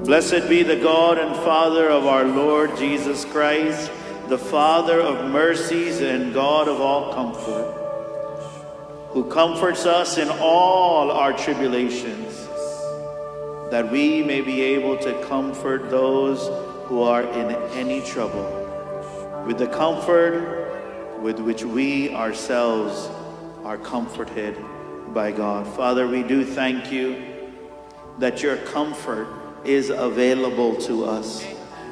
Blessed be the God and Father of our Lord Jesus Christ, the Father of mercies and God of all comfort, who comforts us in all our tribulations, that we may be able to comfort those who are in any trouble, with the comfort with which we ourselves are comforted by God. Father, we do thank you that your comfort is available to us,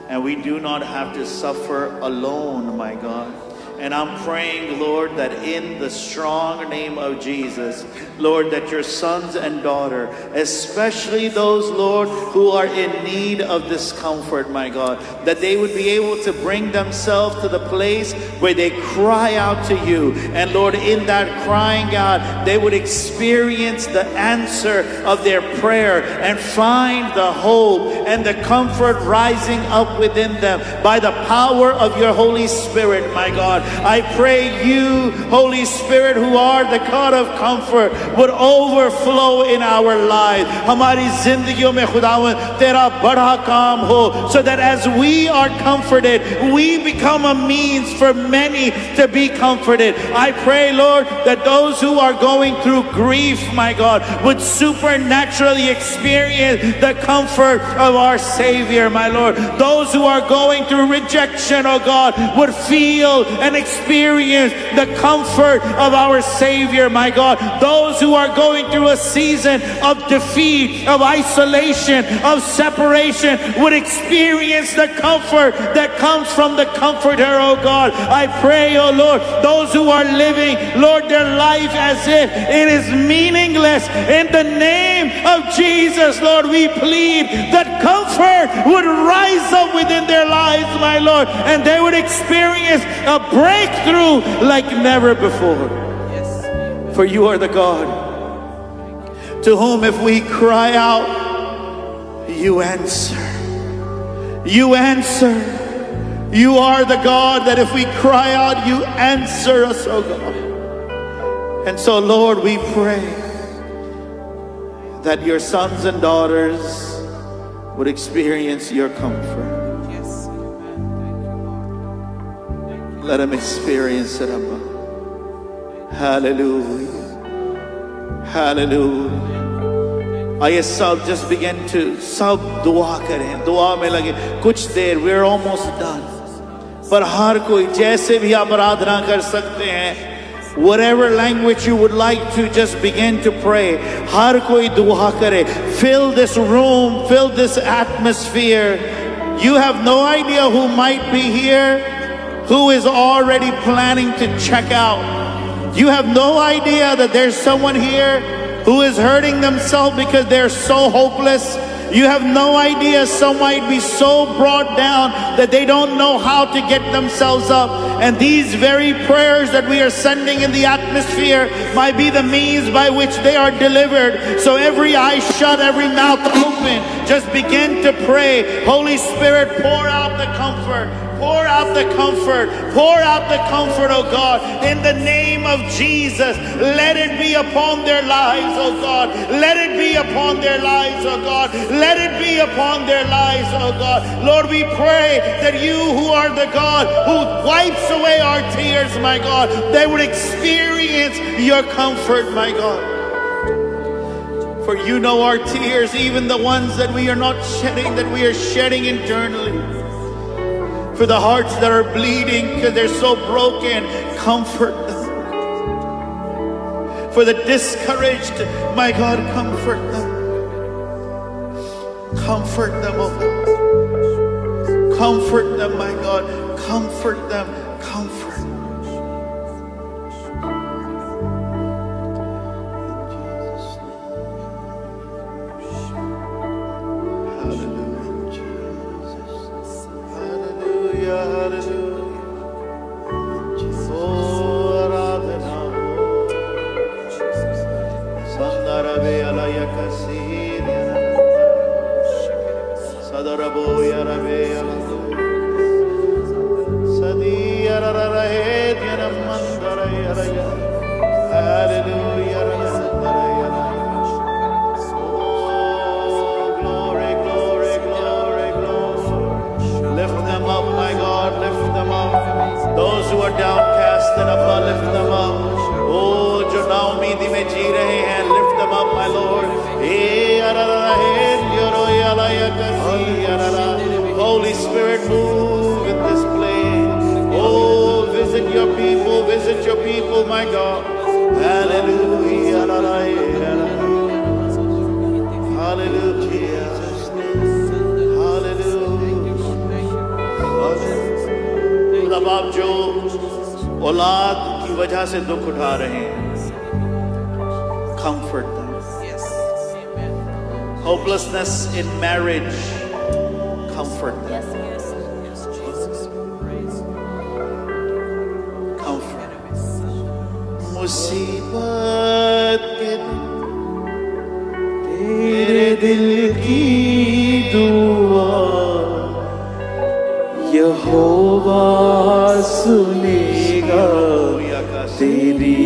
and we do not have to suffer alone, my God. And I'm praying, Lord, that in the strong name of Jesus, Lord, that your sons and daughter, especially those, Lord, who are in need of this comfort, my God, that they would be able to bring themselves to the place where they cry out to you. And Lord, in that crying out, they would experience the answer of their prayer and find the hope and the comfort rising up within them by the power of your Holy Spirit, my God. I pray you, Holy Spirit, who are the God of comfort, would overflow in our lives. हमारी जिंदगियों में खुदावंद तेरा बड़ा काम हो, so that as we are comforted, we become a means for many to be comforted. I pray, Lord, that those who are going through grief, my God, would supernaturally experience the comfort of our Savior, my Lord. Those who are going through rejection, oh God, would feel and experience the comfort of our Savior, my God. Those who are going through a season of defeat, of isolation, of separation, would experience the comfort that comes from the Comforter, oh God. I pray, oh Lord, those who are living, Lord, their life as if it is meaningless, in the name of Jesus, Lord, we plead that comfort would rise up within their lives, my Lord, and they would experience a breakthrough like never before. Yes. For you are the God to whom if we cry out, you answer. You answer. You are the God that if we cry out, you answer us, oh God. And so, Lord, we pray that your sons and daughters would experience your comfort. Let them experience it, Abba. Hallelujah. Hallelujah. आइए सब just begin to सब दुआ करें, दुआ में लगे कुछ देर. We're almost done. पर हर कोई जैसे भी आप आराधना कर सकते हैं, whatever language you would like to, just begin to pray. हर कोई दुआ करे. Fill this room, fill this atmosphere. You have no idea who might be here, who is already planning to check out. You have no idea that there's someone here who is hurting themselves because they're so hopeless. You have no idea, some might be so brought down that they don't know how to get themselves up. And these very prayers that we are sending in the atmosphere might be the means by which they are delivered. So every eye shut, every mouth open, just begin to pray. Holy Spirit, pour out the comfort. Pour out the comfort. Pour out the comfort, oh God. In the name of Jesus, let it be upon their lives, oh God. Let it be upon their lives, oh God. Let it be upon their lives, oh God. Lord, we pray that you who are the God who wipes away our tears, my God, they would experience your comfort, my God. For you know our tears, even the ones that we are not shedding, that we are shedding internally. For the hearts that are bleeding because they're so broken, comfort them. For the discouraged, my God, comfort them. Comfort them, oh God. Comfort them, my God. Comfort them. Comfort them. Glory, glory, glory. my God. Hallelujah. Hallelujah. Hallelujah. अब आप जो औलाद की वजह से दुख उठा रहे हैं, comfort them. Hopelessness in marriage, comfort them. Comfort. मुसीबत के दिन तेरे दिल की दुआ यहोवा सुनेगा तेरी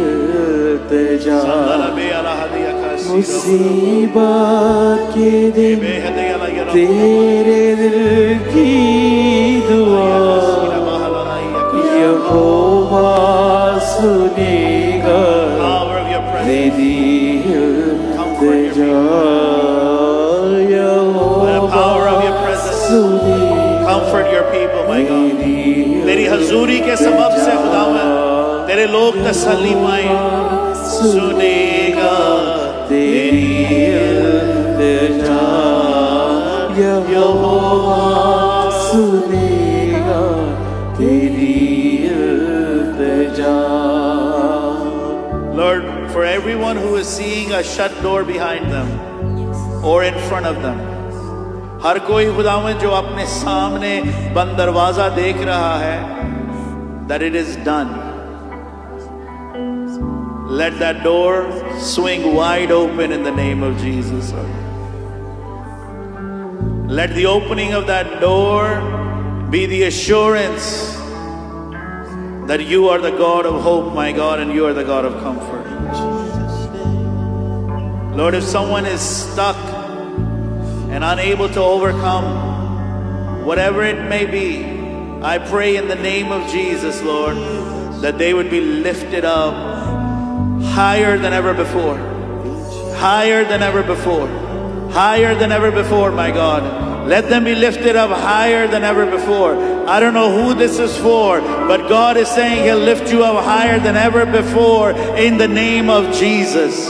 इल्तिजा। मुसीबत के दिन तेरे दिल की दुआ यहोवा सुनेगा तेरी इल्तिजा। यहोवा सुनेगा। Comfort your people, my God. तेरी हजूरी के सबब से खुदावंद तेरे लोग तसल्ली पाए। सुनेगा तेरी इल्तिजा, यहोवा सुनेगा तेरी इल्तिजा। Lord, for everyone who is seeing a shut door behind them or in front of them, हर कोई खुदावंद जो अपने सामने बंद दरवाजा देख रहा है, that it is done. Let that door swing wide open in the name of Jesus. Let the opening of that door be the assurance that you are the God of hope, my God, and you are the God of comfort. Lord, if someone is stuck and unable to overcome whatever it may be, I pray in the name of Jesus, Lord, that they would be lifted up higher than ever before, higher than ever before, higher than ever before, my God. Let them be lifted up higher than ever before. I don't know who this is for, but God is saying He'll lift you up higher than ever before in the name of Jesus.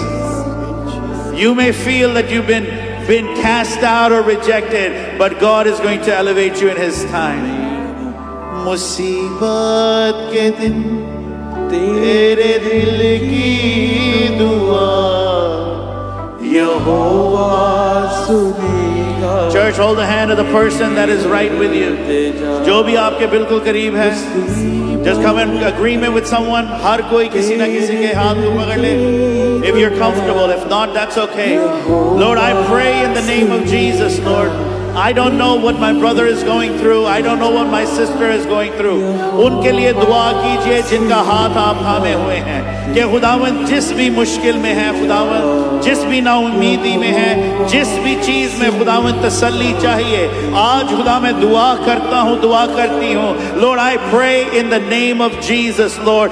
You may feel that you've been cast out or rejected, but God is going to elevate you in His time. मुसीबत के दिन तेरे दिल की दुआ यहोवा सुनेगा। Church, hold the hand of the person that is right with you. जो भी आपके बिल्कुल करीब है, just come in agreement with someone. हर कोई किसी ना किसी के हाथ को पकड़ ले. If you're comfortable, if not, that's okay. Lord, I pray in the name of Jesus, Lord. I don't know what my brother is going through. I don't know what my sister is going through. उनके लिए दुआ कीजिए जिनका हाथ आप थामे हुए हैं कि खुदावंद जिस भी मुश्किल में है, खुदावंद जिस भी नाउमीदी में है, जिस भी चीज में खुदावंद तसल्ली चाहिए, आज खुदा मैं दुआ करता हूँ, दुआ करती हूँ. Lord, I pray in the name of Jesus, Lord,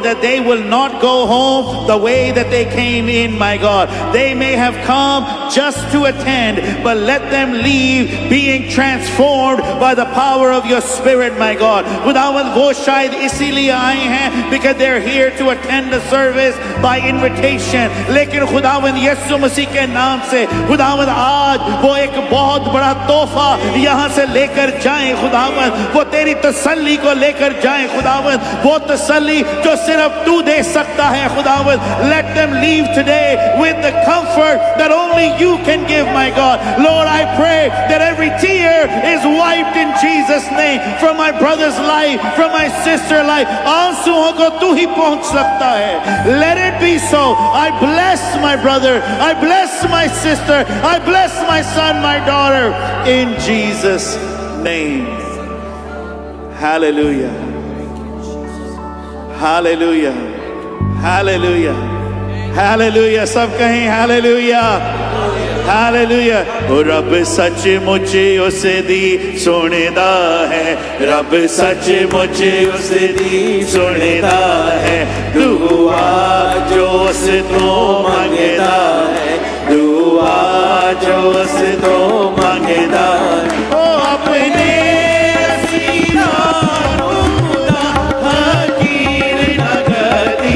that they will not go home the way that they came in, my God. They may have come just to attend, but let them leave being transformed by the power of your Spirit, my God. खुदावंद वो शायद इसीलिए आए हैं because they're here to attend the service by invitation, लेकिन खुदावंद यीशु मसीह के नाम से खुदावंद आज वो एक बहुत बड़ा तोहफा यहाँ से लेकर जाएं. खुदावंद वो तेरी तसल्ली को लेकर जाएं. खुदावंद वो तसल्ली जो सिर्फ तू दे सकता है. खुदावंद let them leave today with the comfort that only you can give, my God. Lord, I pray that every tear is wiped in Jesus' name from my brother's life, from my sister's life. आंसुओं को तू ही पहुंच सकता है. Let it be so. I bless my brother, I bless my sister, I bless my son, my daughter, in Jesus' name. Hallelujah. Hallelujah. Hallelujah. Hallelujah. सब कहें hallelujah. Hallelujah. ओ रब सचमुच उस दी सुनदा है, रब सचमुच उस दी सुनदा है. दुआ जो उस तो मंगदा है, दुआ जो उस तो मंगदा है. ओ अपने सीना खुदा हकीर न कदी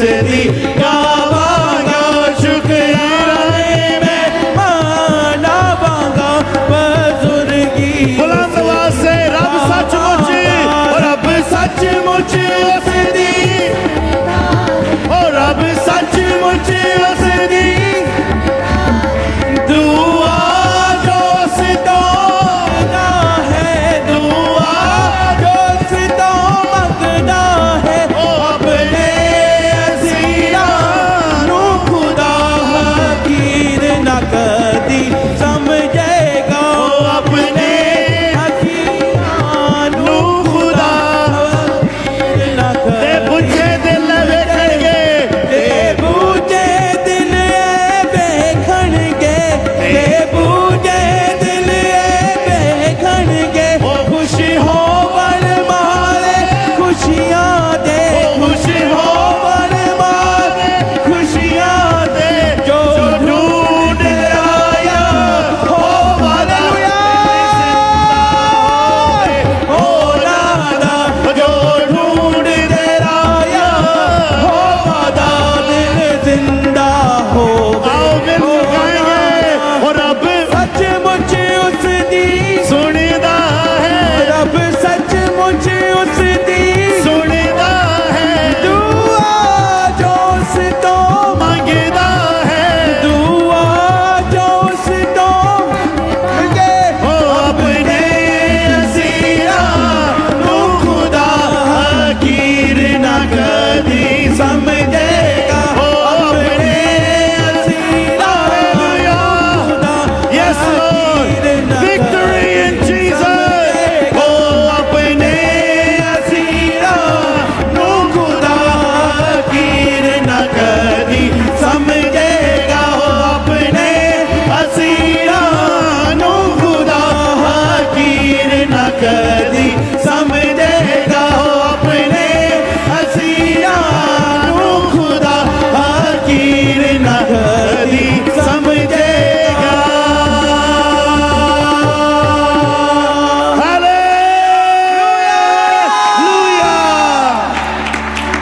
दी गावांगा शुकराने मैं माला बांगा बुजुर्गी बुलंद आवाज से रब सचमुच